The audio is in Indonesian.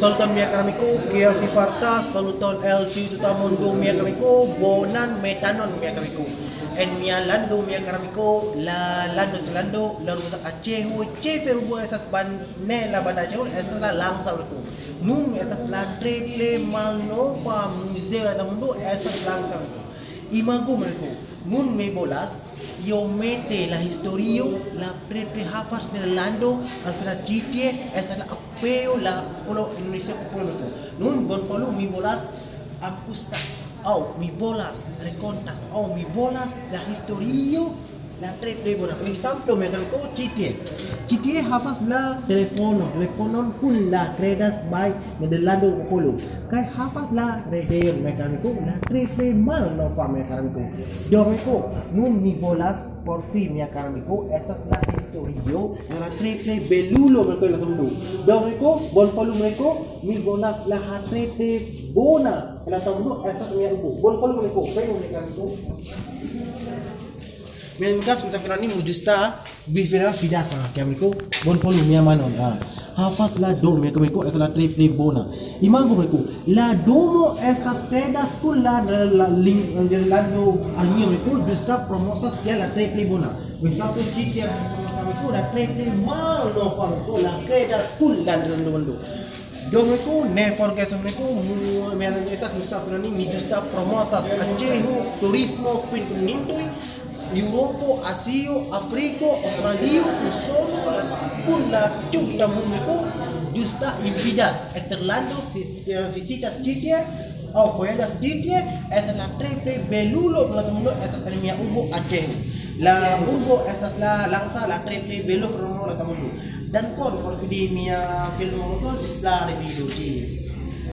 Saluton mia caro amico, che a farta, saluton LG tutamundo mia caro amico, bonan metanon mia caro amico. En mia lando mia caro amico, la rusa Acehu, chefe ubo esas la banda Acehu, esa la langsa amico. Nung esas la triple malnova museo da mundo, esas langsa amico. Imago amico, nun me bolas, yo mete la historia, la pre-hafas de lando, al final chitie, esa la apeo, la polo Indonesia polo itu. Nun bon polo mi bolas apustas, au mi bolas recontas, au mi bolas la historia, la pre-bola. Por ejemplo, me calco chitie hafas la telefono pun la credas by de lando polo. Kai hafas la radio mecánico, la triple mal no fa mecánico. Domeko, nun mi bolas por fin mi académico, esta es la historia, la triple belulo me estoy haciendo. Domeko, bon follow meko, mi bolas la triple bona, la tamundo, esta es mi algo. Bon follow meko, pero mecánico. Mi caso minta firani mujusta bifira fidasa que amigo bon follow mi manon hafas la domo mi amigo es la triple bona imago amigo la domo estas tedas con la link del lado al mio amigo justa promosas que la triple bona misal chicha amigo la triple mal no falto la tedas con la lado Domeko ne forget amigo mi estas nusa firani mi justa promosas Acehu turismo pinintui Europo, Asio, Afriko, Australia, Usono, con la chuta mundo justa invidas Eterlando visitas Chitie o Voyagas Chitie es la triple belulo para todo mundo es la mia urbo Aceh. La urbo esta es la langsa la triple belulo para todo mundo dan kon por video mia film itu la review cheers.